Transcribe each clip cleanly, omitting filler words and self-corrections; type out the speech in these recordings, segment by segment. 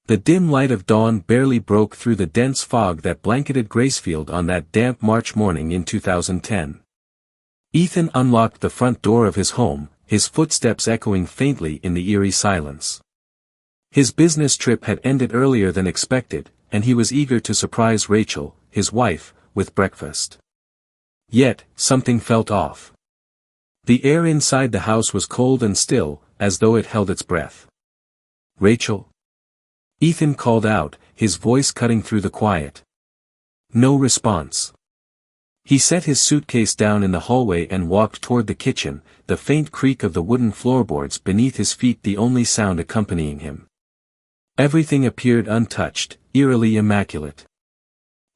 The dim light of dawn barely broke through the dense fog that blanketed Gracefield on that damp March morning in 2010. Ethan unlocked the front door of his home, his footsteps echoing faintly in the eerie silence. His business trip had ended earlier than expected, and he was eager to surprise Rachel, his wife, with breakfast. Yet, something felt off. The air inside the house was cold and still, as though it held its breath. "Rachel?" Ethan called out, his voice cutting through the quiet. No response. He set his suitcase down in the hallway and walked toward the kitchen, the faint creak of the wooden floorboards beneath his feet the only sound accompanying him. Everything appeared untouched, eerily immaculate.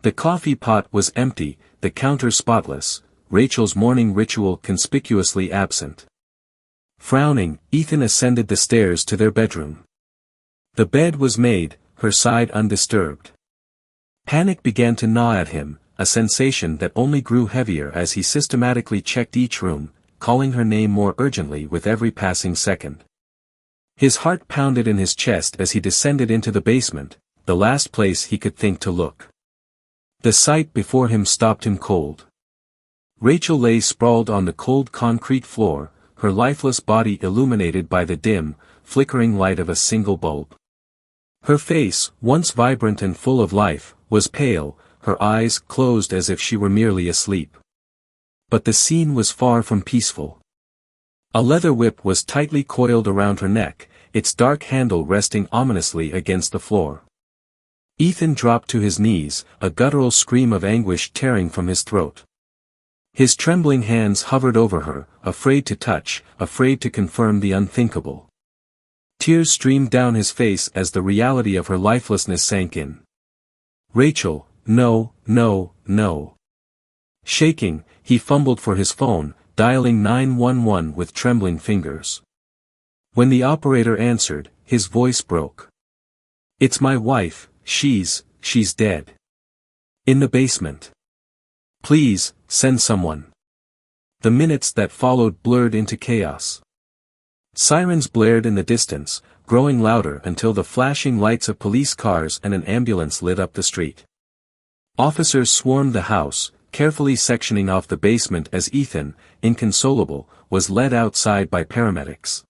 The coffee pot was empty, the counter spotless, Rachel's morning ritual conspicuously absent. Frowning, Ethan ascended the stairs to their bedroom. The bed was made, her side undisturbed. Panic began to gnaw at him, a sensation that only grew heavier as he systematically checked each room, calling her name more urgently with every passing second. His heart pounded in his chest as he descended into the basement, the last place he could think to look. The sight before him stopped him cold. Rachel lay sprawled on the cold concrete floor, her lifeless body illuminated by the dim, flickering light of a single bulb. Her face, once vibrant and full of life, was pale, her eyes closed as if she were merely asleep. But the scene was far from peaceful. A leather whip was tightly coiled around her neck, its dark handle resting ominously against the floor. Ethan dropped to his knees, a guttural scream of anguish tearing from his throat. His trembling hands hovered over her, afraid to touch, afraid to confirm the unthinkable. Tears streamed down his face as the reality of her lifelessness sank in. "Rachel, no, no, no." Shaking, he fumbled for his phone, dialing 911 with trembling fingers. When the operator answered, his voice broke. "It's my wife, she's dead. In the basement. Please, send someone." The minutes that followed blurred into chaos. Sirens blared in the distance, growing louder until the flashing lights of police cars and an ambulance lit up the street. Officers swarmed the house, carefully sectioning off the basement as Ethan, inconsolable, was led outside by paramedics.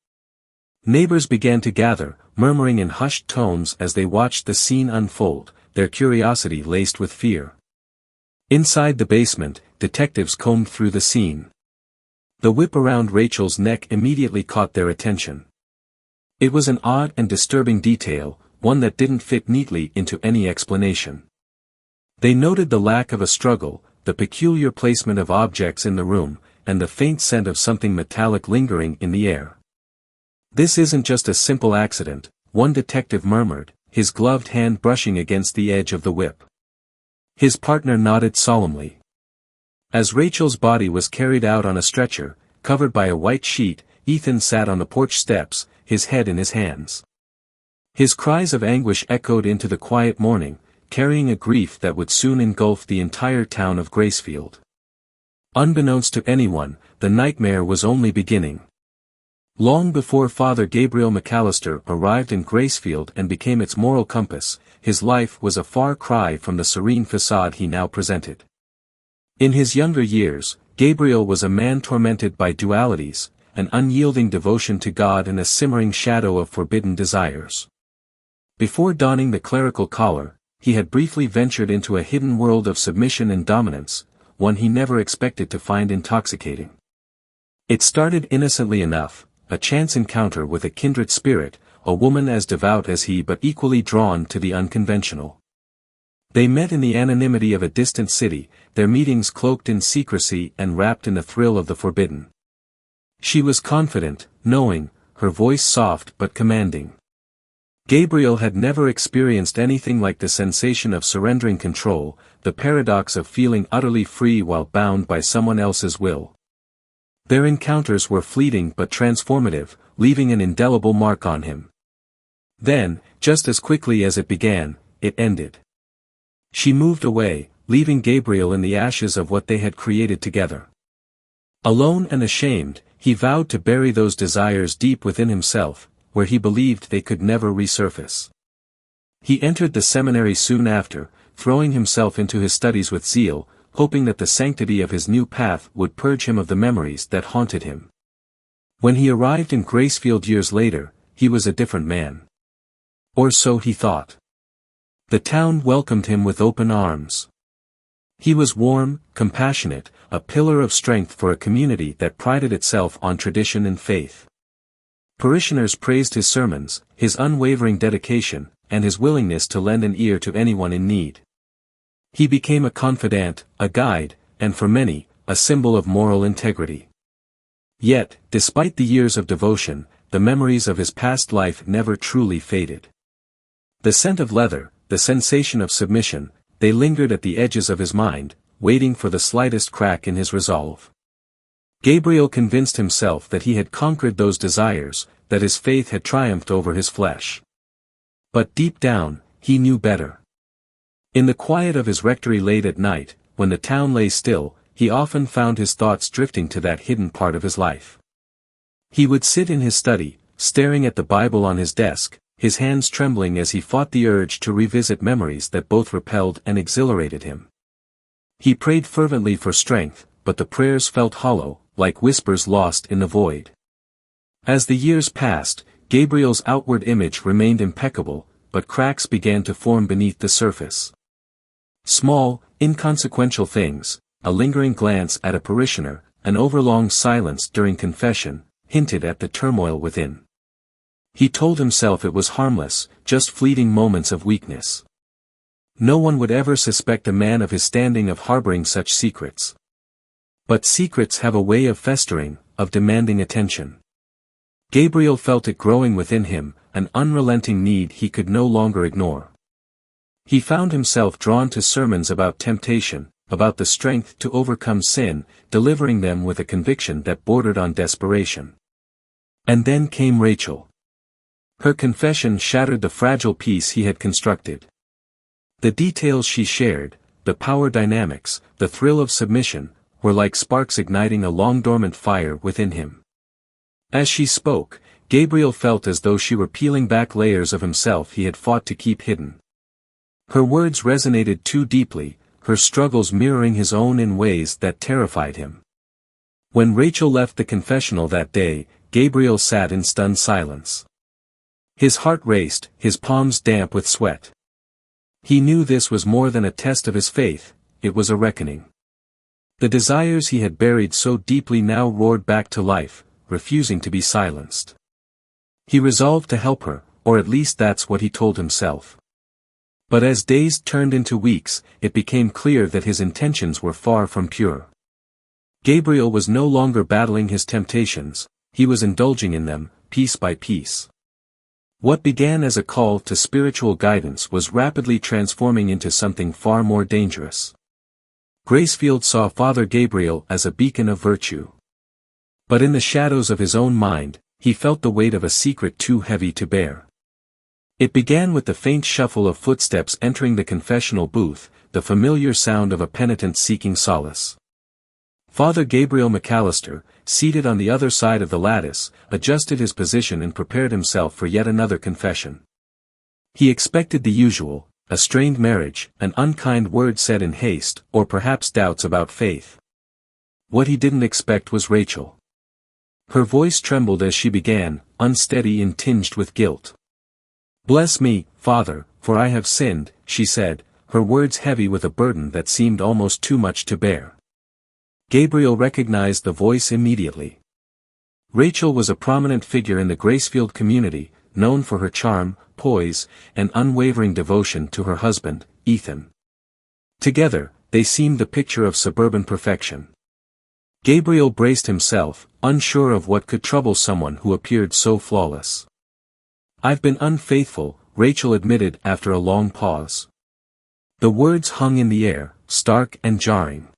Neighbors began to gather, murmuring in hushed tones as they watched the scene unfold, their curiosity laced with fear. Inside the basement, detectives combed through the scene. The whip around Rachel's neck immediately caught their attention. It was an odd and disturbing detail, one that didn't fit neatly into any explanation. They noted the lack of a struggle, the peculiar placement of objects in the room, and the faint scent of something metallic lingering in the air. "This isn't just a simple accident," one detective murmured, his gloved hand brushing against the edge of the whip. His partner nodded solemnly. As Rachel's body was carried out on a stretcher, covered by a white sheet, Ethan sat on the porch steps, his head in his hands. His cries of anguish echoed into the quiet morning, carrying a grief that would soon engulf the entire town of Gracefield. Unbeknownst to anyone, the nightmare was only beginning. Long before Father Gabriel McAllister arrived in Gracefield and became its moral compass, his life was a far cry from the serene facade he now presented. In his younger years, Gabriel was a man tormented by dualities, an unyielding devotion to God and a simmering shadow of forbidden desires. Before donning the clerical collar, he had briefly ventured into a hidden world of submission and dominance, one he never expected to find intoxicating. It started innocently enough, a chance encounter with a kindred spirit, a woman as devout as he but equally drawn to the unconventional. They met in the anonymity of a distant city, their meetings cloaked in secrecy and wrapped in the thrill of the forbidden. She was confident, knowing, her voice soft but commanding. Gabriel had never experienced anything like the sensation of surrendering control, the paradox of feeling utterly free while bound by someone else's will. Their encounters were fleeting but transformative, leaving an indelible mark on him. Then, just as quickly as it began, it ended. She moved away, leaving Gabriel in the ashes of what they had created together. Alone and ashamed, he vowed to bury those desires deep within himself, where he believed they could never resurface. He entered the seminary soon after, throwing himself into his studies with zeal, hoping that the sanctity of his new path would purge him of the memories that haunted him. When he arrived in Gracefield years later, he was a different man. Or so he thought. The town welcomed him with open arms. He was warm, compassionate, a pillar of strength for a community that prided itself on tradition and faith. Parishioners praised his sermons, his unwavering dedication, and his willingness to lend an ear to anyone in need. He became a confidant, a guide, and for many, a symbol of moral integrity. Yet, despite the years of devotion, the memories of his past life never truly faded. The scent of leather, the sensation of submission, they lingered at the edges of his mind, waiting for the slightest crack in his resolve. Gabriel convinced himself that he had conquered those desires, that his faith had triumphed over his flesh. But deep down, he knew better. In the quiet of his rectory late at night, when the town lay still, he often found his thoughts drifting to that hidden part of his life. He would sit in his study, staring at the Bible on his desk, his hands trembling as he fought the urge to revisit memories that both repelled and exhilarated him. He prayed fervently for strength, but the prayers felt hollow, like whispers lost in the void. As the years passed, Gabriel's outward image remained impeccable, but cracks began to form beneath the surface. Small, inconsequential things, a lingering glance at a parishioner, an overlong silence during confession, hinted at the turmoil within. He told himself it was harmless, just fleeting moments of weakness. No one would ever suspect a man of his standing of harboring such secrets. But secrets have a way of festering, of demanding attention. Gabriel felt it growing within him, an unrelenting need he could no longer ignore. He found himself drawn to sermons about temptation, about the strength to overcome sin, delivering them with a conviction that bordered on desperation. And then came Rachel. Her confession shattered the fragile peace he had constructed. The details she shared, the power dynamics, the thrill of submission, were like sparks igniting a long-dormant fire within him. As she spoke, Gabriel felt as though she were peeling back layers of himself he had fought to keep hidden. Her words resonated too deeply, her struggles mirroring his own in ways that terrified him. When Rachel left the confessional that day, Gabriel sat in stunned silence. His heart raced, his palms damp with sweat. He knew this was more than a test of his faith, it was a reckoning. The desires he had buried so deeply now roared back to life, refusing to be silenced. He resolved to help her, or at least that's what he told himself. But as days turned into weeks, it became clear that his intentions were far from pure. Gabriel was no longer battling his temptations, he was indulging in them, piece by piece. What began as a call to spiritual guidance was rapidly transforming into something far more dangerous. Gracefield saw Father Gabriel as a beacon of virtue. But in the shadows of his own mind, he felt the weight of a secret too heavy to bear. It began with the faint shuffle of footsteps entering the confessional booth, the familiar sound of a penitent seeking solace. Father Gabriel McAllister, seated on the other side of the lattice, adjusted his position and prepared himself for yet another confession. He expected the usual, a strained marriage, an unkind word said in haste, or perhaps doubts about faith. What he didn't expect was Rachel. Her voice trembled as she began, unsteady and tinged with guilt. "Bless me, Father, for I have sinned," she said, her words heavy with a burden that seemed almost too much to bear. Gabriel recognized the voice immediately. Rachel was a prominent figure in the Gracefield community, known for her charm, poise, and unwavering devotion to her husband, Ethan. Together, they seemed the picture of suburban perfection. Gabriel braced himself, unsure of what could trouble someone who appeared so flawless. "I've been unfaithful," Rachel admitted after a long pause. The words hung in the air, stark and jarring.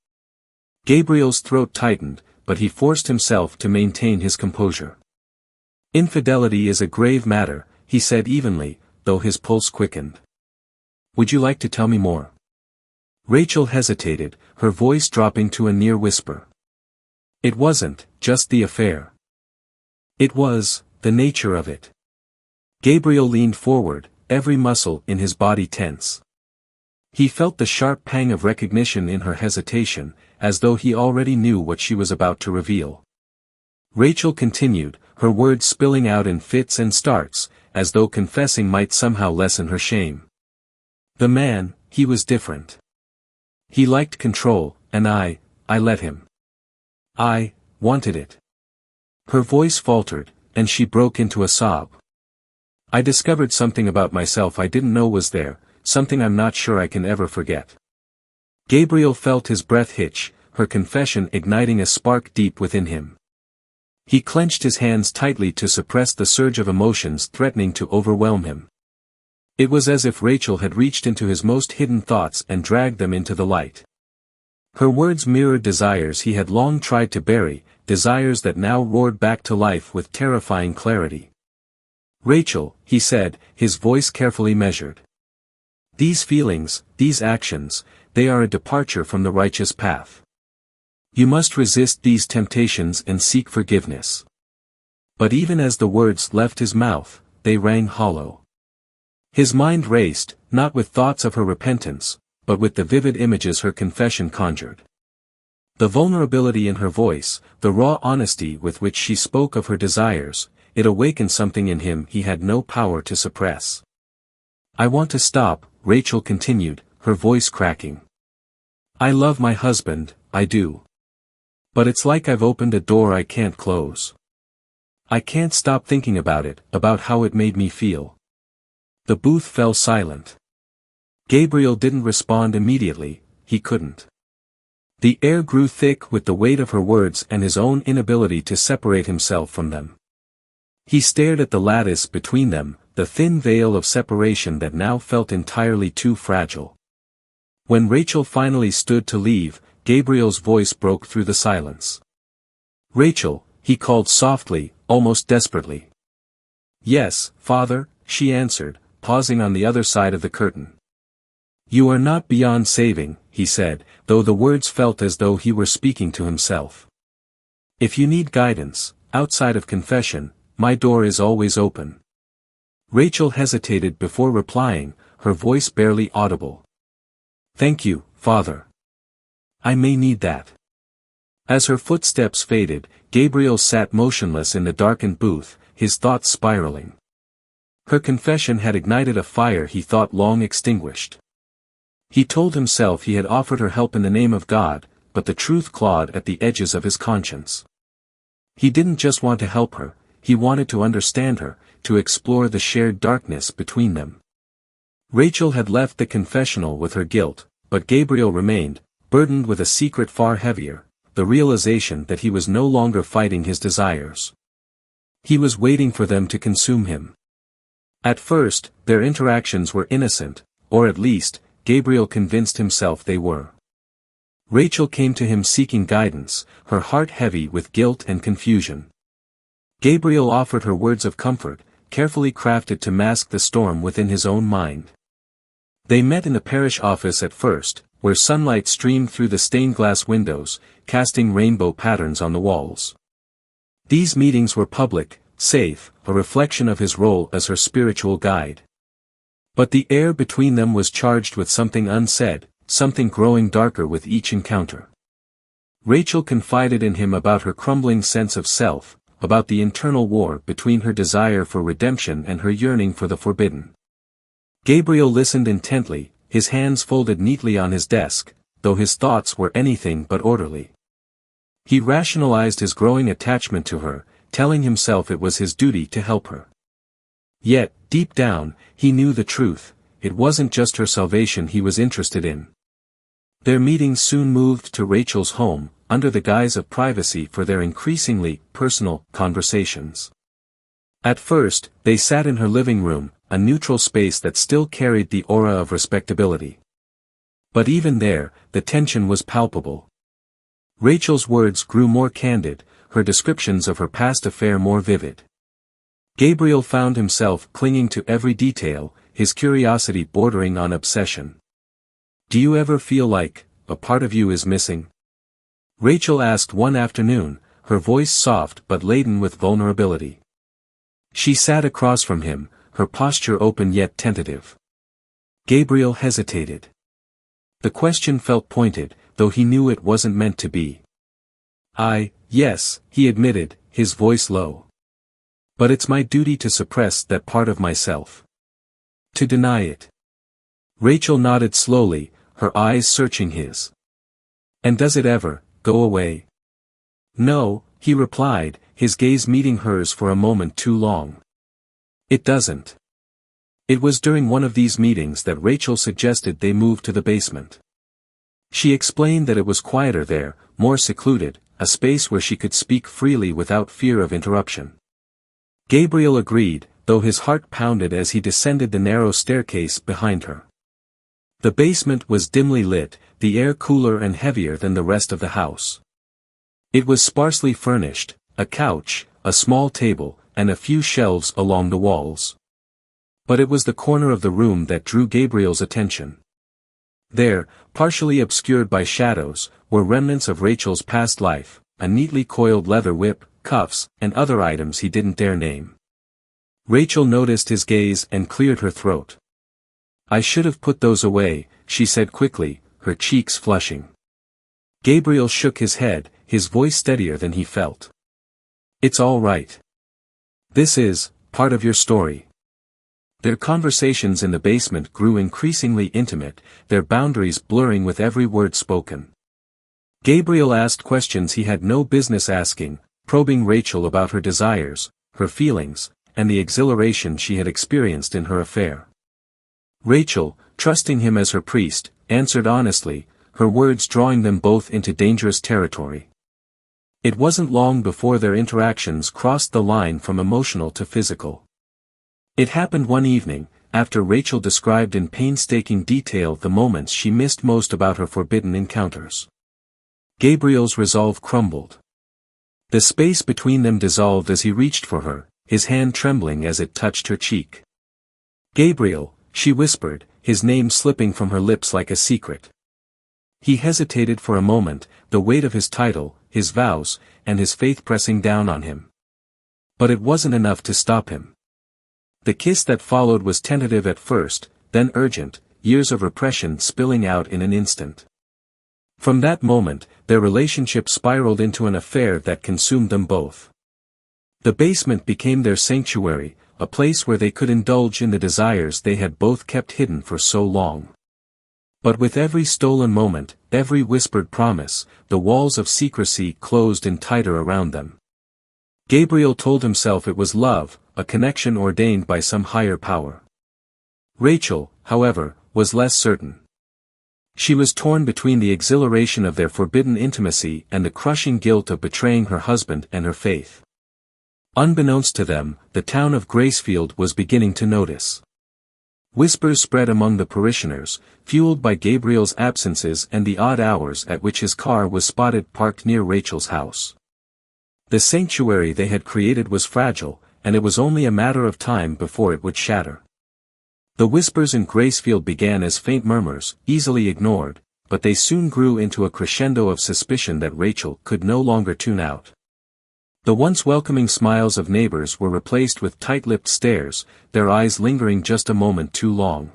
Gabriel's throat tightened, but he forced himself to maintain his composure. "Infidelity is a grave matter," he said evenly, though his pulse quickened. "Would you like to tell me more?" Rachel hesitated, her voice dropping to a near whisper. "It wasn't just the affair. It was the nature of it." Gabriel leaned forward, every muscle in his body tense. He felt the sharp pang of recognition in her hesitation, as though he already knew what she was about to reveal. Rachel continued, her words spilling out in fits and starts, as though confessing might somehow lessen her shame. The man, he was different. He liked control, and I let him. I wanted it. Her voice faltered, and she broke into a sob. I discovered something about myself I didn't know was there, something I'm not sure I can ever forget. Gabriel felt his breath hitch, her confession igniting a spark deep within him. He clenched his hands tightly to suppress the surge of emotions threatening to overwhelm him. It was as if Rachel had reached into his most hidden thoughts and dragged them into the light. Her words mirrored desires he had long tried to bury, desires that now roared back to life with terrifying clarity. Rachel, he said, his voice carefully measured. These feelings, these actions, they are a departure from the righteous path. You must resist these temptations and seek forgiveness. But even as the words left his mouth, they rang hollow. His mind raced, not with thoughts of her repentance, but with the vivid images her confession conjured. The vulnerability in her voice, the raw honesty with which she spoke of her desires, it awakened something in him he had no power to suppress. I want to stop, Rachel continued, her voice cracking. I love my husband, I do. But it's like I've opened a door I can't close. I can't stop thinking about it, about how it made me feel. The booth fell silent. Gabriel didn't respond immediately, he couldn't. The air grew thick with the weight of her words and his own inability to separate himself from them. He stared at the lattice between them, the thin veil of separation that now felt entirely too fragile. When Rachel finally stood to leave, Gabriel's voice broke through the silence. Rachel, he called softly, almost desperately. Yes, Father, she answered, pausing on the other side of the curtain. You are not beyond saving, he said, though the words felt as though he were speaking to himself. If you need guidance, outside of confession, my door is always open. Rachel hesitated before replying, her voice barely audible. Thank you, Father. I may need that. As her footsteps faded, Gabriel sat motionless in the darkened booth, his thoughts spiraling. Her confession had ignited a fire he thought long extinguished. He told himself he had offered her help in the name of God, but the truth clawed at the edges of his conscience. He didn't just want to help her, he wanted to understand her, to explore the shared darkness between them. Rachel had left the confessional with her guilt, but Gabriel remained, burdened with a secret far heavier, the realization that he was no longer fighting his desires. He was waiting for them to consume him. At first, their interactions were innocent, or at least, Gabriel convinced himself they were. Rachel came to him seeking guidance, her heart heavy with guilt and confusion. Gabriel offered her words of comfort, carefully crafted to mask the storm within his own mind. They met in the parish office at first, where sunlight streamed through the stained glass windows, casting rainbow patterns on the walls. These meetings were public, safe, a reflection of his role as her spiritual guide. But the air between them was charged with something unsaid, something growing darker with each encounter. Rachel confided in him about her crumbling sense of self, about the internal war between her desire for redemption and her yearning for the forbidden. Gabriel listened intently, his hands folded neatly on his desk, though his thoughts were anything but orderly. He rationalized his growing attachment to her, telling himself it was his duty to help her. Yet, deep down, he knew the truth, it wasn't just her salvation he was interested in. Their meetings soon moved to Rachel's home, under the guise of privacy for their increasingly personal conversations. At first, they sat in her living room, a neutral space that still carried the aura of respectability. But even there, the tension was palpable. Rachel's words grew more candid, her descriptions of her past affair more vivid. Gabriel found himself clinging to every detail, his curiosity bordering on obsession. Do you ever feel like a part of you is missing? Rachel asked one afternoon, her voice soft but laden with vulnerability. She sat across from him, her posture open yet tentative. Gabriel hesitated. The question felt pointed, though he knew it wasn't meant to be. Yes, he admitted, his voice low. But it's my duty to suppress that part of myself. To deny it. Rachel nodded slowly, her eyes searching his. And does it ever go away? No, he replied, his gaze meeting hers for a moment too long. It doesn't. It was during one of these meetings that Rachel suggested they move to the basement. She explained that it was quieter there, more secluded, a space where she could speak freely without fear of interruption. Gabriel agreed, though his heart pounded as he descended the narrow staircase behind her. The basement was dimly lit, the air cooler and heavier than the rest of the house. It was sparsely furnished, a couch, a small table, and a few shelves along the walls. But it was the corner of the room that drew Gabriel's attention. There, partially obscured by shadows, were remnants of Rachel's past life, a neatly coiled leather whip, cuffs, and other items he didn't dare name. Rachel noticed his gaze and cleared her throat. I should have put those away, she said quickly, her cheeks flushing. Gabriel shook his head, his voice steadier than he felt. It's all right. This is part of your story. Their conversations in the basement grew increasingly intimate, their boundaries blurring with every word spoken. Gabriel asked questions he had no business asking, probing Rachel about her desires, her feelings, and the exhilaration she had experienced in her affair. Rachel, trusting him as her priest, answered honestly, her words drawing them both into dangerous territory. It wasn't long before their interactions crossed the line from emotional to physical. It happened one evening, after Rachel described in painstaking detail the moments she missed most about her forbidden encounters. Gabriel's resolve crumbled. The space between them dissolved as he reached for her, his hand trembling as it touched her cheek. Gabriel, she whispered, his name slipping from her lips like a secret. He hesitated for a moment, the weight of his title, his vows, and his faith pressing down on him. But it wasn't enough to stop him. The kiss that followed was tentative at first, then urgent, years of repression spilling out in an instant. From that moment, their relationship spiraled into an affair that consumed them both. The basement became their sanctuary, a place where they could indulge in the desires they had both kept hidden for so long. But with every stolen moment, every whispered promise, the walls of secrecy closed in tighter around them. Gabriel told himself it was love, a connection ordained by some higher power. Rachel, however, was less certain. She was torn between the exhilaration of their forbidden intimacy and the crushing guilt of betraying her husband and her faith. Unbeknownst to them, the town of Gracefield was beginning to notice. Whispers spread among the parishioners, fueled by Gabriel's absences and the odd hours at which his car was spotted parked near Rachel's house. The sanctuary they had created was fragile, and it was only a matter of time before it would shatter. The whispers in Gracefield began as faint murmurs, easily ignored, but they soon grew into a crescendo of suspicion that Rachel could no longer tune out. The once welcoming smiles of neighbors were replaced with tight-lipped stares, their eyes lingering just a moment too long.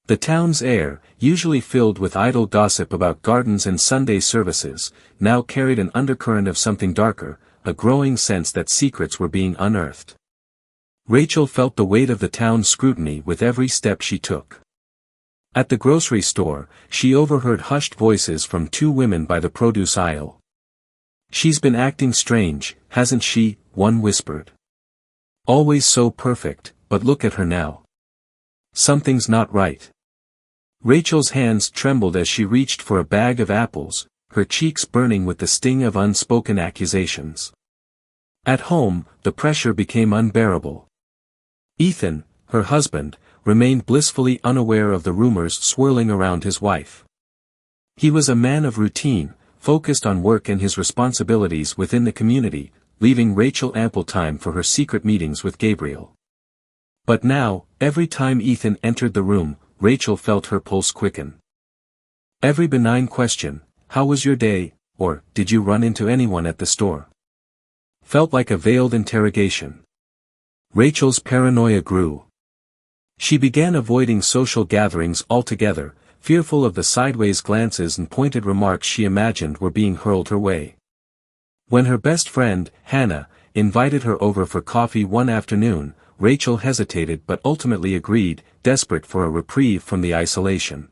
The town's air, usually filled with idle gossip about gardens and Sunday services, now carried an undercurrent of something darker, a growing sense that secrets were being unearthed. Rachel felt the weight of the town's scrutiny with every step she took. At the grocery store, she overheard hushed voices from two women by the produce aisle. "She's been acting strange, hasn't she?" one whispered. "Always so perfect, but look at her now. Something's not right." Rachel's hands trembled as she reached for a bag of apples, her cheeks burning with the sting of unspoken accusations. At home, the pressure became unbearable. Ethan, her husband, remained blissfully unaware of the rumors swirling around his wife. He was a man of routine, focused on work and his responsibilities within the community, leaving Rachel ample time for her secret meetings with Gabriel. But now, every time Ethan entered the room, Rachel felt her pulse quicken. Every benign question, "How was your day?" or "Did you run into anyone at the store?" felt like a veiled interrogation. Rachel's paranoia grew. She began avoiding social gatherings altogether, fearful of the sideways glances and pointed remarks she imagined were being hurled her way. When her best friend, Hannah, invited her over for coffee one afternoon, Rachel hesitated but ultimately agreed, desperate for a reprieve from the isolation.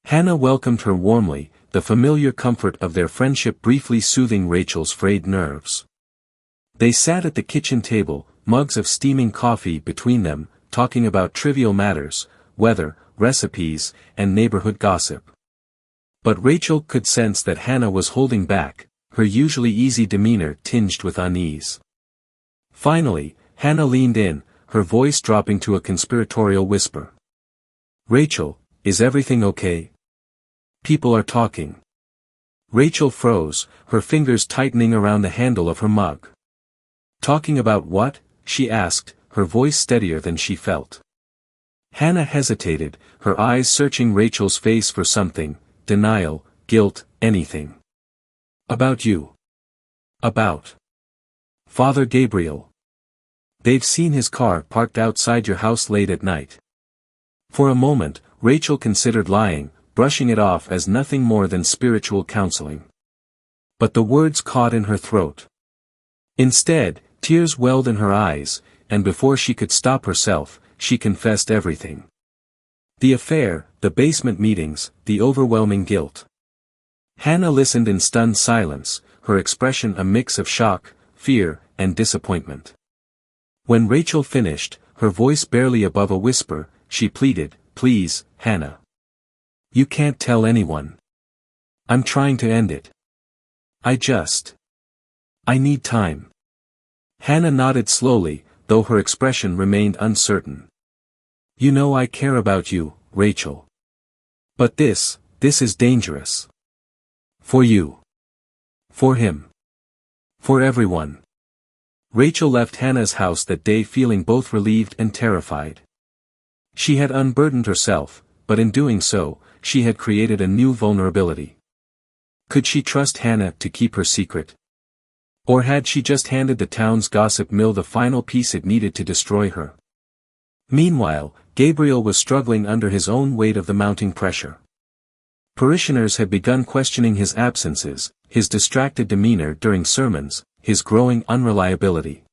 Hannah welcomed her warmly, the familiar comfort of their friendship briefly soothing Rachel's frayed nerves. They sat at the kitchen table, mugs of steaming coffee between them, talking about trivial matters, weather, recipes, and neighborhood gossip. But Rachel could sense that Hannah was holding back, her usually easy demeanor tinged with unease. Finally, Hannah leaned in, her voice dropping to a conspiratorial whisper. "Rachel, is everything okay? People are talking." Rachel froze, her fingers tightening around the handle of her mug. "Talking about what?" she asked, her voice steadier than she felt. Hannah hesitated, her eyes searching Rachel's face for something, denial, guilt, anything. "About you. About Father Gabriel. They've seen his car parked outside your house late at night." For a moment, Rachel considered lying, brushing it off as nothing more than spiritual counseling. But the words caught in her throat. Instead, tears welled in her eyes, and before she could stop herself, she confessed everything. The affair, the basement meetings, the overwhelming guilt. Hannah listened in stunned silence, her expression a mix of shock, fear, and disappointment. When Rachel finished, her voice barely above a whisper, she pleaded, "Please, Hannah. You can't tell anyone. I'm trying to end it. I need time." Hannah nodded slowly, though her expression remained uncertain. "You know I care about you, Rachel. But this is dangerous. For you. For him. For everyone." Rachel left Hannah's house that day feeling both relieved and terrified. She had unburdened herself, but in doing so, she had created a new vulnerability. Could she trust Hannah to keep her secret? Or had she just handed the town's gossip mill the final piece it needed to destroy her? Meanwhile, Gabriel was struggling under his own weight of the mounting pressure. Parishioners had begun questioning his absences, his distracted demeanor during sermons, his growing unreliability.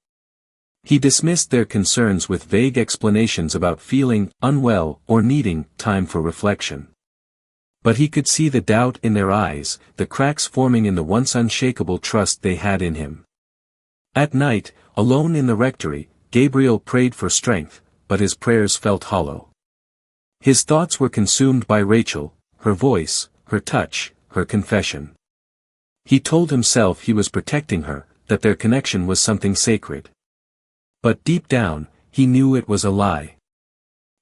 He dismissed their concerns with vague explanations about feeling unwell or needing time for reflection. But he could see the doubt in their eyes, the cracks forming in the once unshakable trust they had in him. At night, alone in the rectory, Gabriel prayed for strength, but his prayers felt hollow. His thoughts were consumed by Rachel, her voice, her touch, her confession. He told himself he was protecting her, that their connection was something sacred. But deep down, he knew it was a lie.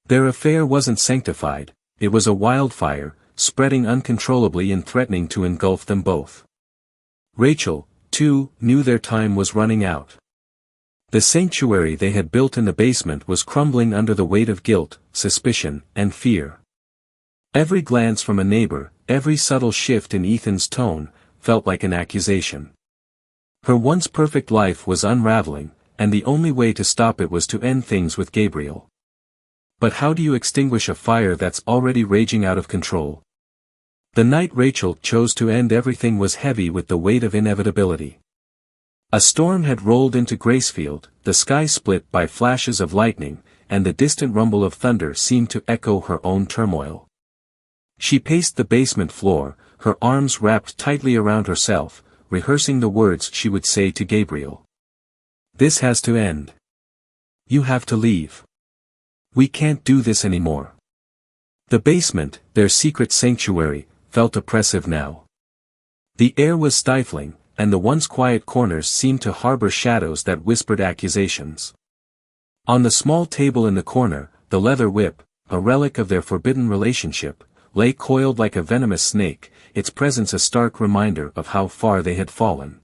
Their affair wasn't sanctified, it was a wildfire, spreading uncontrollably and threatening to engulf them both. Rachel, too, knew their time was running out. The sanctuary they had built in the basement was crumbling under the weight of guilt, suspicion, and fear. Every glance from a neighbor, every subtle shift in Ethan's tone, felt like an accusation. Her once perfect life was unraveling, and the only way to stop it was to end things with Gabriel. But how do you extinguish a fire that's already raging out of control? The night Rachel chose to end everything was heavy with the weight of inevitability. A storm had rolled into Gracefield, the sky split by flashes of lightning, and the distant rumble of thunder seemed to echo her own turmoil. She paced the basement floor, her arms wrapped tightly around herself, rehearsing the words she would say to Gabriel. "This has to end. You have to leave. We can't do this anymore." The basement, their secret sanctuary, felt oppressive now. The air was stifling, and the once quiet corners seemed to harbor shadows that whispered accusations. On the small table in the corner, the leather whip, a relic of their forbidden relationship, lay coiled like a venomous snake, its presence a stark reminder of how far they had fallen.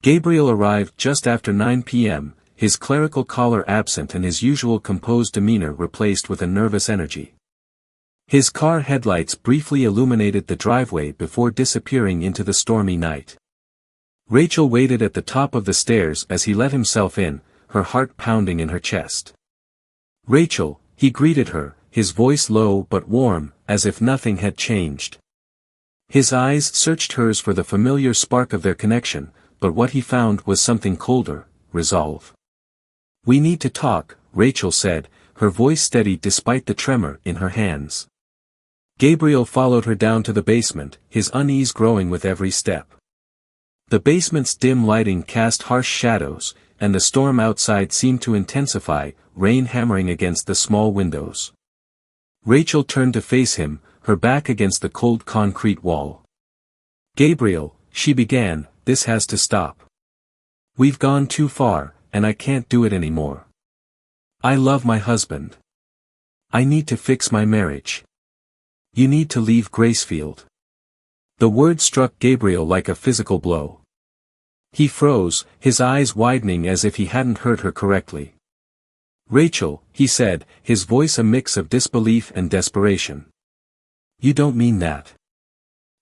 Gabriel arrived just after 9 p.m., his clerical collar absent and his usual composed demeanor replaced with a nervous energy. His car headlights briefly illuminated the driveway before disappearing into the stormy night. Rachel waited at the top of the stairs as he let himself in, her heart pounding in her chest. "Rachel, he greeted her, his voice low but warm, as if nothing had changed. His eyes searched hers for the familiar spark of their connection, but what he found was something colder: resolve. "We need to talk," Rachel said, her voice steady despite the tremor in her hands. Gabriel followed her down to the basement, his unease growing with every step. The basement's dim lighting cast harsh shadows, and the storm outside seemed to intensify, rain hammering against the small windows. Rachel turned to face him, her back against the cold concrete wall. "Gabriel," she began, "this has to stop. We've gone too far, and I can't do it anymore. I love my husband. I need to fix my marriage. You need to leave Gracefield." The word struck Gabriel like a physical blow. He froze, his eyes widening as if he hadn't heard her correctly. "Rachel," he said, his voice a mix of disbelief and desperation. "You don't mean that.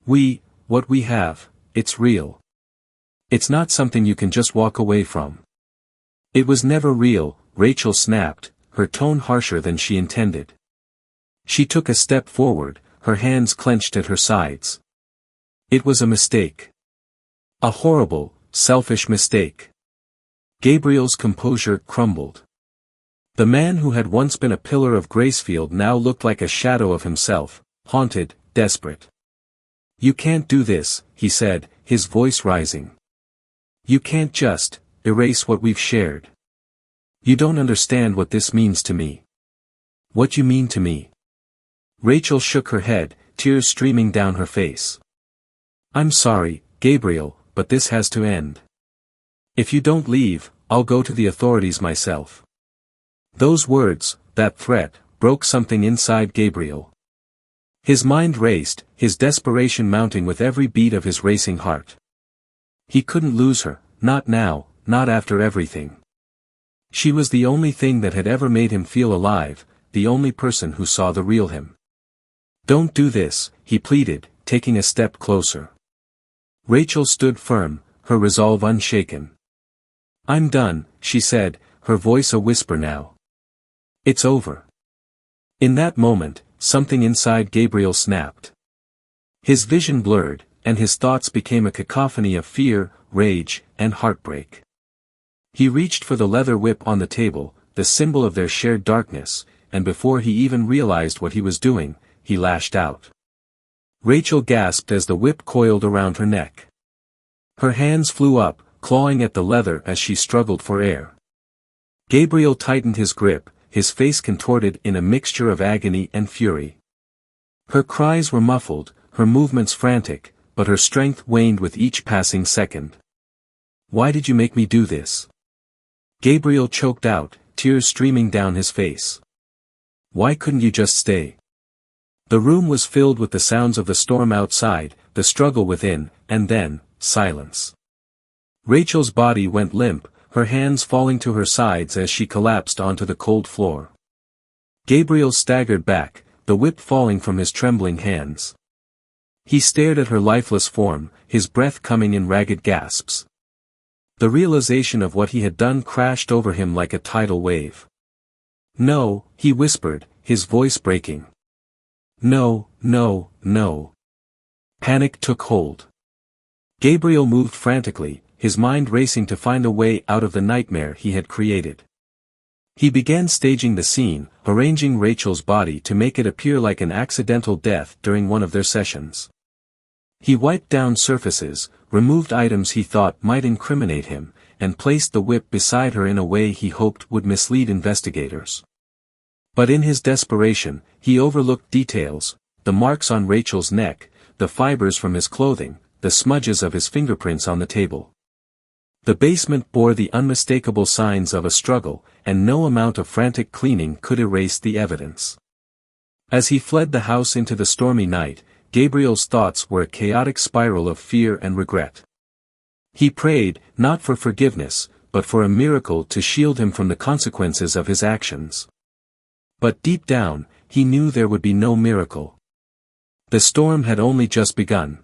What we have, it's real. It's not something you can just walk away from." "It was never real," Rachel snapped, her tone harsher than she intended. She took a step forward, her hands clenched at her sides. "It was a mistake. A horrible, selfish mistake." Gabriel's composure crumbled. The man who had once been a pillar of Gracefield now looked like a shadow of himself, haunted, desperate. "You can't do this," he said, his voice rising. "You can't just erase what we've shared. You don't understand what this means to me." "What you mean to me?" Rachel shook her head, tears streaming down her face. "I'm sorry, Gabriel, but this has to end. If you don't leave, I'll go to the authorities myself." Those words, that threat, broke something inside Gabriel. His mind raced, his desperation mounting with every beat of his racing heart. He couldn't lose her, not now, not after everything. She was the only thing that had ever made him feel alive, the only person who saw the real him. "Don't do this," he pleaded, taking a step closer. Rachel stood firm, her resolve unshaken. "I'm done," she said, her voice a whisper now. "It's over." In that moment, something inside Gabriel snapped. His vision blurred, and his thoughts became a cacophony of fear, rage, and heartbreak. He reached for the leather whip on the table, the symbol of their shared darkness, and before he even realized what he was doing, he lashed out. Rachel gasped as the whip coiled around her neck. Her hands flew up, clawing at the leather as she struggled for air. Gabriel tightened his grip, his face contorted in a mixture of agony and fury. Her cries were muffled, her movements frantic, but her strength waned with each passing second. "Why did you make me do this?" Gabriel choked out, tears streaming down his face. "Why couldn't you just stay?" The room was filled with the sounds of the storm outside, the struggle within, and then, silence. Rachel's body went limp, her hands falling to her sides as she collapsed onto the cold floor. Gabriel staggered back, the whip falling from his trembling hands. He stared at her lifeless form, his breath coming in ragged gasps. The realization of what he had done crashed over him like a tidal wave. "No," he whispered, his voice breaking. "No, no, no." Panic took hold. Gabriel moved frantically, his mind racing to find a way out of the nightmare he had created. He began staging the scene, arranging Rachel's body to make it appear like an accidental death during one of their sessions. He wiped down surfaces, removed items he thought might incriminate him, and placed the whip beside her in a way he hoped would mislead investigators. But in his desperation, he overlooked details: the marks on Rachel's neck, the fibers from his clothing, the smudges of his fingerprints on the table. The basement bore the unmistakable signs of a struggle, and no amount of frantic cleaning could erase the evidence. As he fled the house into the stormy night, Gabriel's thoughts were a chaotic spiral of fear and regret. He prayed, not for forgiveness, but for a miracle to shield him from the consequences of his actions. But deep down, he knew there would be no miracle. The storm had only just begun.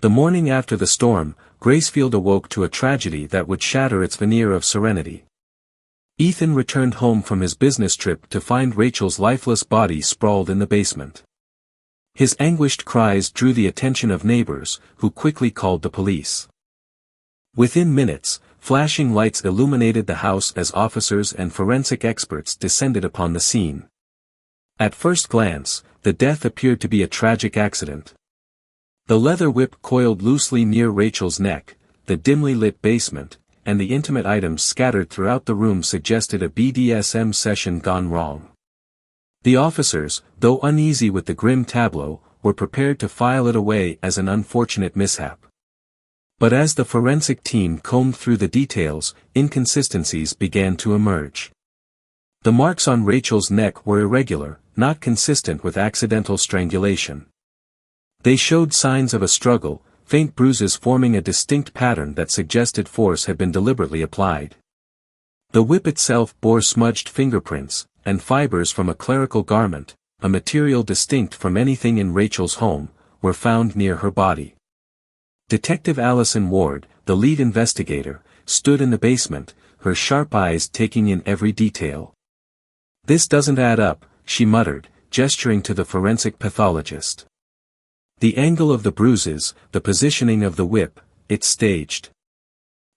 The morning after the storm, Gracefield awoke to a tragedy that would shatter its veneer of serenity. Ethan returned home from his business trip to find Rachel's lifeless body sprawled in the basement. His anguished cries drew the attention of neighbors, who quickly called the police. Within minutes, flashing lights illuminated the house as officers and forensic experts descended upon the scene. At first glance, the death appeared to be a tragic accident. The leather whip coiled loosely near Rachel's neck, the dimly lit basement, and the intimate items scattered throughout the room suggested a BDSM session gone wrong. The officers, though uneasy with the grim tableau, were prepared to file it away as an unfortunate mishap. But as the forensic team combed through the details, inconsistencies began to emerge. The marks on Rachel's neck were irregular, not consistent with accidental strangulation. They showed signs of a struggle, faint bruises forming a distinct pattern that suggested force had been deliberately applied. The whip itself bore smudged fingerprints, and fibers from a clerical garment, a material distinct from anything in Rachel's home, were found near her body. Detective Allison Ward, the lead investigator, stood in the basement, her sharp eyes taking in every detail. "This doesn't add up," she muttered, gesturing to the forensic pathologist. "The angle of the bruises, the positioning of the whip, it's staged.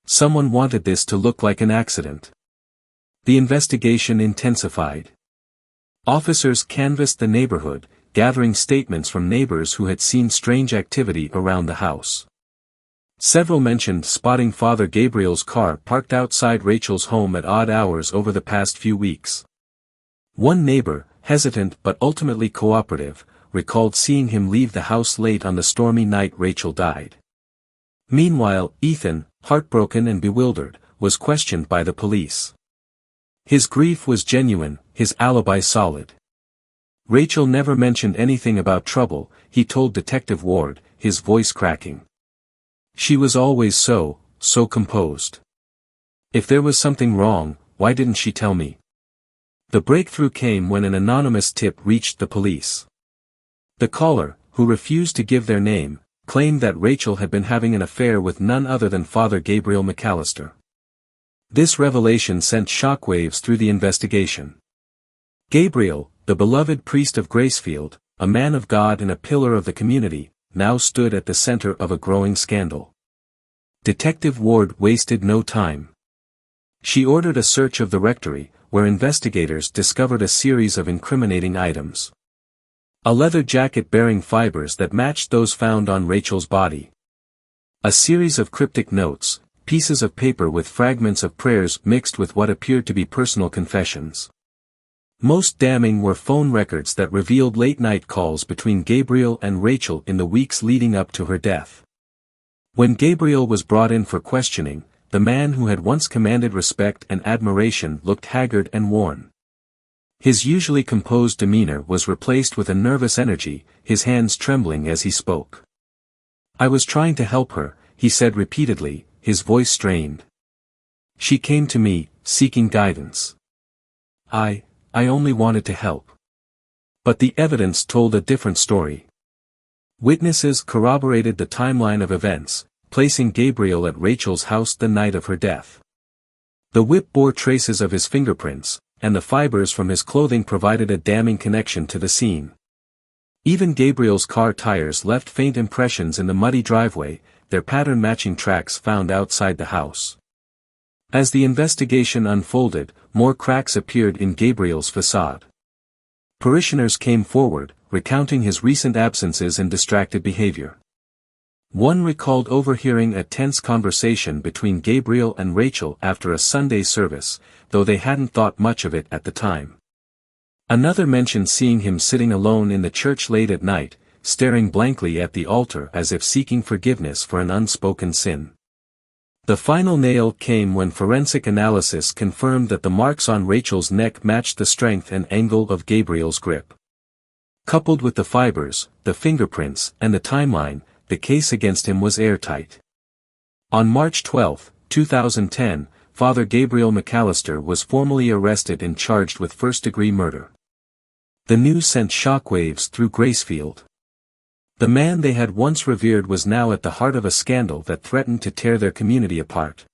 Someone wanted this to look like an accident." The investigation intensified. Officers canvassed the neighborhood, gathering statements from neighbors who had seen strange activity around the house. Several mentioned spotting Father Gabriel's car parked outside Rachel's home at odd hours over the past few weeks. One neighbor, hesitant but ultimately cooperative, recalled seeing him leave the house late on the stormy night Rachel died. Meanwhile, Ethan, heartbroken and bewildered, was questioned by the police. His grief was genuine, his alibi solid. "Rachel never mentioned anything about trouble," he told Detective Ward, his voice cracking. "She was always so composed. If there was something wrong, why didn't she tell me?" The breakthrough came when an anonymous tip reached the police. The caller, who refused to give their name, claimed that Rachel had been having an affair with none other than Father Gabriel McAllister. This revelation sent shockwaves through the investigation. Gabriel, the beloved priest of Gracefield, a man of God and a pillar of the community, now stood at the center of a growing scandal. Detective Ward wasted no time. She ordered a search of the rectory, where investigators discovered a series of incriminating items. A leather jacket bearing fibers that matched those found on Rachel's body. A series of cryptic notes, pieces of paper with fragments of prayers mixed with what appeared to be personal confessions. Most damning were phone records that revealed late-night calls between Gabriel and Rachel in the weeks leading up to her death. When Gabriel was brought in for questioning, the man who had once commanded respect and admiration looked haggard and worn. His usually composed demeanor was replaced with a nervous energy, his hands trembling as he spoke. "I was trying to help her," he said repeatedly, his voice strained. "She came to me, seeking guidance. I only wanted to help." But the evidence told a different story. Witnesses corroborated the timeline of events, placing Gabriel at Rachel's house the night of her death. The whip bore traces of his fingerprints, and the fibers from his clothing provided a damning connection to the scene. Even Gabriel's car tires left faint impressions in the muddy driveway, their pattern matching tracks found outside the house. As the investigation unfolded, more cracks appeared in Gabriel's facade. Parishioners came forward, recounting his recent absences and distracted behavior. One recalled overhearing a tense conversation between Gabriel and Rachel after a Sunday service, though they hadn't thought much of it at the time. Another mentioned seeing him sitting alone in the church late at night, staring blankly at the altar as if seeking forgiveness for an unspoken sin. The final nail came when forensic analysis confirmed that the marks on Rachel's neck matched the strength and angle of Gabriel's grip. Coupled with the fibers, the fingerprints, and the timeline, the case against him was airtight. On March 12, 2010, Father Gabriel McAllister was formally arrested and charged with first-degree murder. The news sent shockwaves through Gracefield. The man they had once revered was now at the heart of a scandal that threatened to tear their community apart.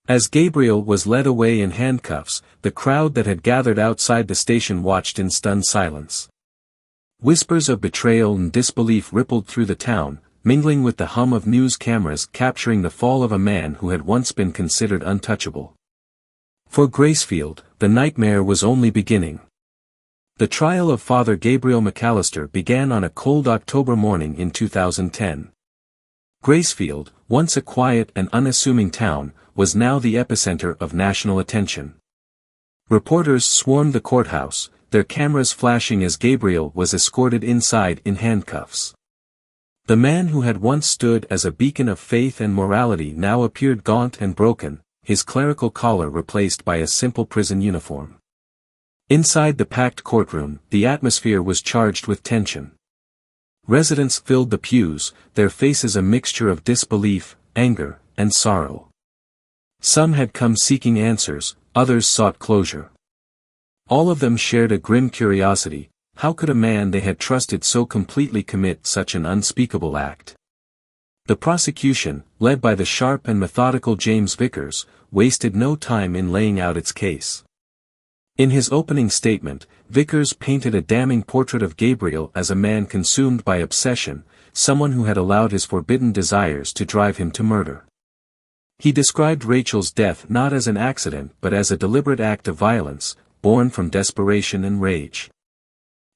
As Gabriel was led away in handcuffs, the crowd that had gathered outside the station watched in stunned silence. Whispers of betrayal and disbelief rippled through the town, mingling with the hum of news cameras capturing the fall of a man who had once been considered untouchable. For Gracefield, the nightmare was only beginning. The trial of Father Gabriel McAllister began on a cold October morning in 2010. Gracefield, once a quiet and unassuming town, was now the epicenter of national attention. Reporters swarmed the courthouse, their cameras flashing as Gabriel was escorted inside in handcuffs. The man who had once stood as a beacon of faith and morality now appeared gaunt and broken, his clerical collar replaced by a simple prison uniform. Inside the packed courtroom, the atmosphere was charged with tension. Residents filled the pews, their faces a mixture of disbelief, anger, and sorrow. Some had come seeking answers, others sought closure. All of them shared a grim curiosity: how could a man they had trusted so completely commit such an unspeakable act? The prosecution, led by the sharp and methodical James Vickers, wasted no time in laying out its case. In his opening statement, Vickers painted a damning portrait of Gabriel as a man consumed by obsession, someone who had allowed his forbidden desires to drive him to murder. He described Rachel's death not as an accident but as a deliberate act of violence, born from desperation and rage.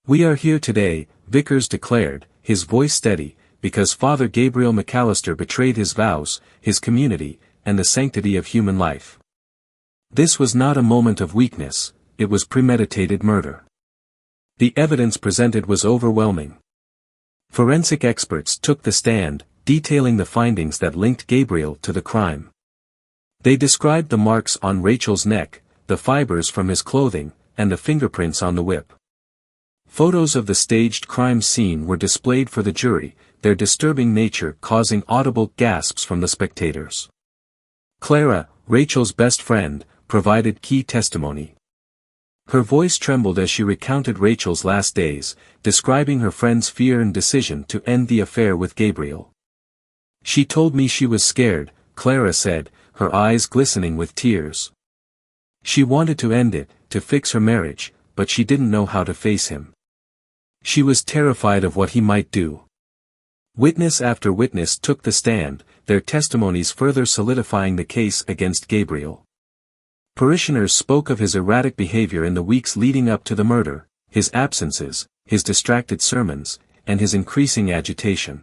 "We are here today," Vickers declared, his voice steady, "because Father Gabriel McAllister betrayed his vows, his community, and the sanctity of human life. This was not a moment of weakness, it was premeditated murder." The evidence presented was overwhelming. Forensic experts took the stand, detailing the findings that linked Gabriel to the crime. They described the marks on Rachel's neck, the fibers from his clothing, and the fingerprints on the whip. Photos of the staged crime scene were displayed for the jury, their disturbing nature causing audible gasps from the spectators. Clara, Rachel's best friend, provided key testimony. Her voice trembled as she recounted Rachel's last days, describing her friend's fear and decision to end the affair with Gabriel. "She told me she was scared," Clara said, her eyes glistening with tears. "She wanted to end it, to fix her marriage, but she didn't know how to face him. She was terrified of what he might do." Witness after witness took the stand, their testimonies further solidifying the case against Gabriel. Parishioners spoke of his erratic behavior in the weeks leading up to the murder, his absences, his distracted sermons, and his increasing agitation.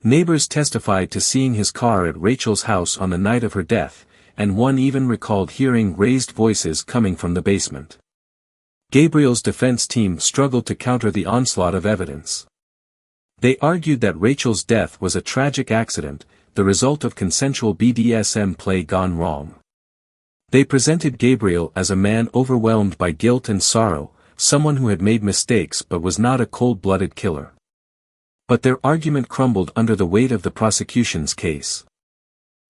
Neighbors testified to seeing his car at Rachel's house on the night of her death, and one even recalled hearing raised voices coming from the basement. Gabriel's defense team struggled to counter the onslaught of evidence. They argued that Rachel's death was a tragic accident, the result of consensual BDSM play gone wrong. They presented Gabriel as a man overwhelmed by guilt and sorrow, someone who had made mistakes but was not a cold-blooded killer. But their argument crumbled under the weight of the prosecution's case.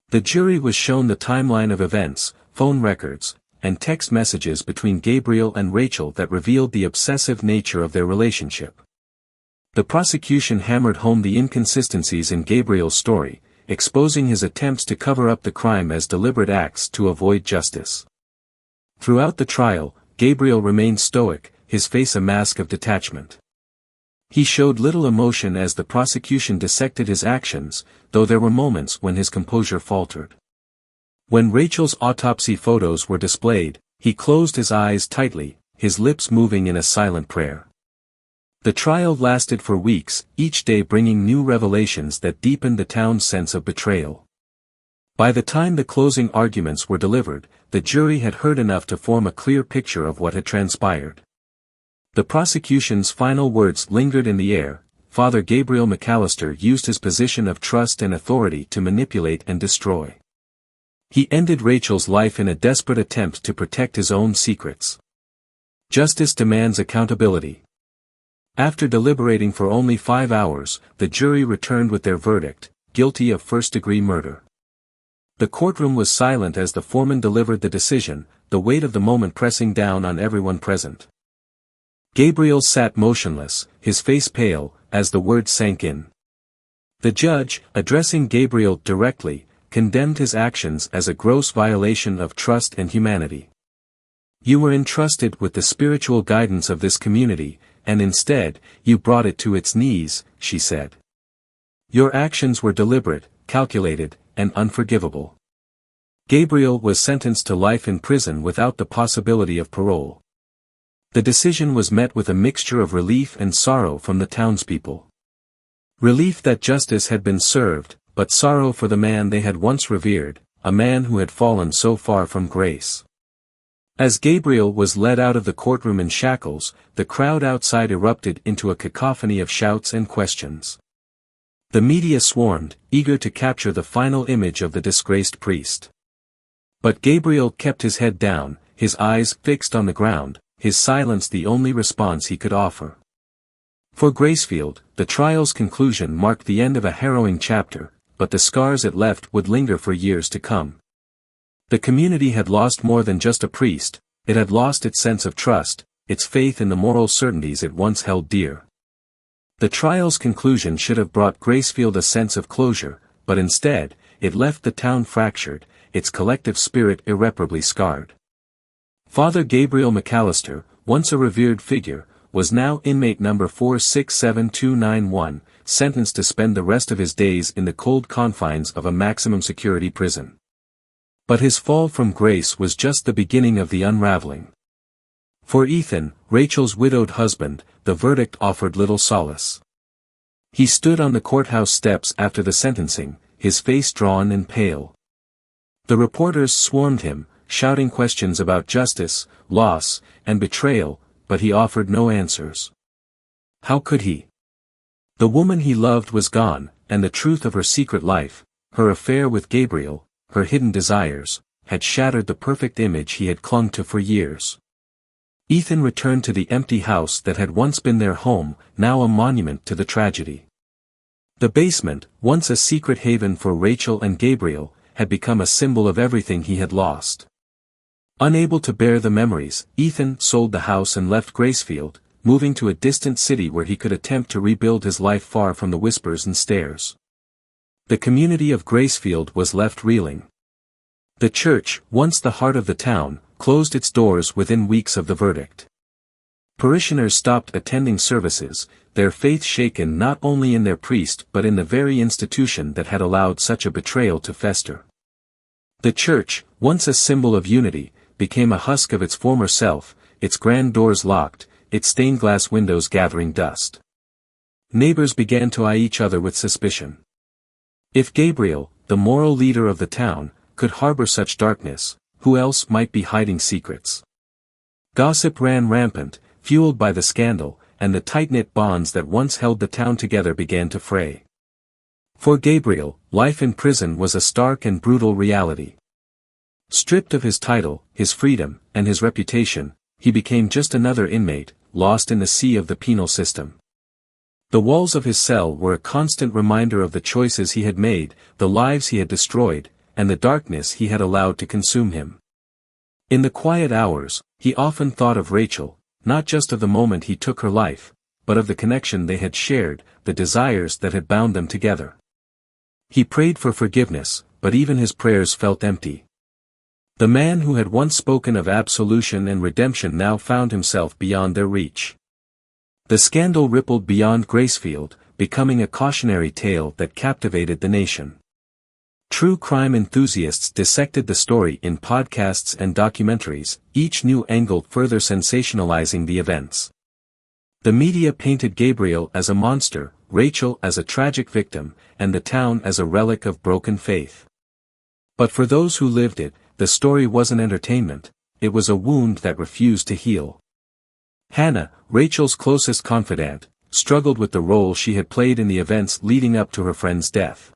The jury was shown the timeline of events, phone records, and text messages between Gabriel and Rachel that revealed the obsessive nature of their relationship. The prosecution hammered home the inconsistencies in Gabriel's story, exposing his attempts to cover up the crime as deliberate acts to avoid justice. Throughout the trial, Gabriel remained stoic, his face a mask of detachment. He showed little emotion as the prosecution dissected his actions, though there were moments when his composure faltered. When Rachel's autopsy photos were displayed, he closed his eyes tightly, his lips moving in a silent prayer. The trial lasted for weeks, each day bringing new revelations that deepened the town's sense of betrayal. By the time the closing arguments were delivered, the jury had heard enough to form a clear picture of what had transpired. The prosecution's final words lingered in the air: Father Gabriel McAllister used his position of trust and authority to manipulate and destroy. He ended Rachel's life in a desperate attempt to protect his own secrets. Justice demands accountability. After deliberating for only 5 hours, the jury returned with their verdict: guilty of first-degree murder. The courtroom was silent as the foreman delivered the decision, the weight of the moment pressing down on everyone present. Gabriel sat motionless, his face pale, as the words sank in. The judge, addressing Gabriel directly, condemned his actions as a gross violation of trust and humanity. You were entrusted with the spiritual guidance of this community, and instead, you brought it to its knees, she said. Your actions were deliberate, calculated, and unforgivable. Gabriel was sentenced to life in prison without the possibility of parole. The decision was met with a mixture of relief and sorrow from the townspeople. Relief that justice had been served, but sorrow for the man they had once revered, a man who had fallen so far from grace. As Gabriel was led out of the courtroom in shackles, the crowd outside erupted into a cacophony of shouts and questions. The media swarmed, eager to capture the final image of the disgraced priest. But Gabriel kept his head down, his eyes fixed on the ground, his silence the only response he could offer. For Gracefield, the trial's conclusion marked the end of a harrowing chapter, but the scars it left would linger for years to come. The community had lost more than just a priest, it had lost its sense of trust, its faith in the moral certainties it once held dear. The trial's conclusion should have brought Gracefield a sense of closure, but instead, it left the town fractured, its collective spirit irreparably scarred. Father Gabriel McAllister, once a revered figure, was now inmate number 467291, sentenced to spend the rest of his days in the cold confines of a maximum security prison. But his fall from grace was just the beginning of the unraveling. For Ethan, Rachel's widowed husband, the verdict offered little solace. He stood on the courthouse steps after the sentencing, his face drawn and pale. The reporters swarmed him, shouting questions about justice, loss, and betrayal, but he offered no answers. How could he? The woman he loved was gone, and the truth of her secret life, her affair with Gabriel, her hidden desires, had shattered the perfect image he had clung to for years. Ethan returned to the empty house that had once been their home, now a monument to the tragedy. The basement, once a secret haven for Rachel and Gabriel, had become a symbol of everything he had lost. Unable to bear the memories, Ethan sold the house and left Gracefield, moving to a distant city where he could attempt to rebuild his life far from the whispers and stares. The community of Gracefield was left reeling. The church, once the heart of the town, closed its doors within weeks of the verdict. Parishioners stopped attending services, their faith shaken not only in their priest but in the very institution that had allowed such a betrayal to fester. The church, once a symbol of unity, became a husk of its former self, its grand doors locked, its stained glass windows gathering dust. Neighbors began to eye each other with suspicion. If Gabriel, the moral leader of the town, could harbor such darkness, who else might be hiding secrets? Gossip ran rampant, fueled by the scandal, and the tight-knit bonds that once held the town together began to fray. For Gabriel, life in prison was a stark and brutal reality. Stripped of his title, his freedom, and his reputation, he became just another inmate, lost in the sea of the penal system. The walls of his cell were a constant reminder of the choices he had made, the lives he had destroyed, and the darkness he had allowed to consume him. In the quiet hours, he often thought of Rachel, not just of the moment he took her life, but of the connection they had shared, the desires that had bound them together. He prayed for forgiveness, but even his prayers felt empty. The man who had once spoken of absolution and redemption now found himself beyond their reach. The scandal rippled beyond Gracefield, becoming a cautionary tale that captivated the nation. True crime enthusiasts dissected the story in podcasts and documentaries, each new angle further sensationalizing the events. The media painted Gabriel as a monster, Rachel as a tragic victim, and the town as a relic of broken faith. But for those who lived it, the story wasn't entertainment, it was a wound that refused to heal. Hannah, Rachel's closest confidant, struggled with the role she had played in the events leading up to her friend's death.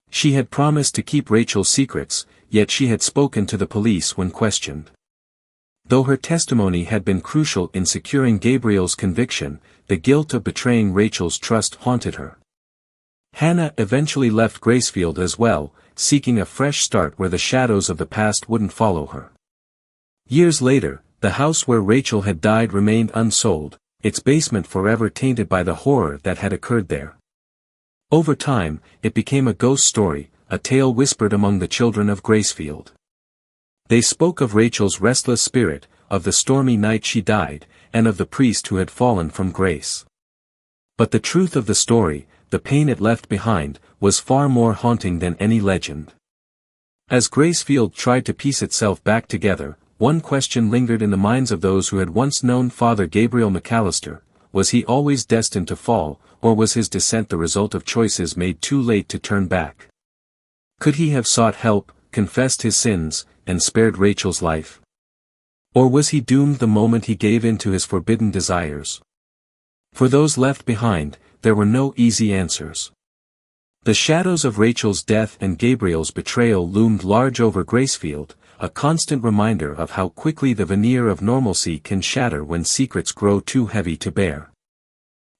She had promised to keep Rachel's secrets, yet she had spoken to the police when questioned. Though her testimony had been crucial in securing Gabriel's conviction, the guilt of betraying Rachel's trust haunted her. Hannah eventually left Gracefield as well, seeking a fresh start where the shadows of the past wouldn't follow her. Years later, the house where Rachel had died remained unsold, its basement forever tainted by the horror that had occurred there. Over time, it became a ghost story, a tale whispered among the children of Gracefield. They spoke of Rachel's restless spirit, of the stormy night she died, and of the priest who had fallen from grace. But the truth of the story, the pain it left behind, was far more haunting than any legend. As Gracefield tried to piece itself back together, one question lingered in the minds of those who had once known Father Gabriel McAllister: was he always destined to fall, or was his descent the result of choices made too late to turn back? Could he have sought help, confessed his sins, and spared Rachel's life? Or was he doomed the moment he gave in to his forbidden desires? For those left behind, there were no easy answers. The shadows of Rachel's death and Gabriel's betrayal loomed large over Gracefield, a constant reminder of how quickly the veneer of normalcy can shatter when secrets grow too heavy to bear.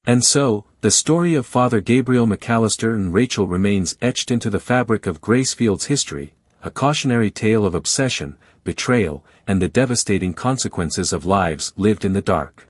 And so, the story of Father Gabriel McAllister and Rachel remains etched into the fabric of Gracefield's history, a cautionary tale of obsession, betrayal, and the devastating consequences of lives lived in the dark.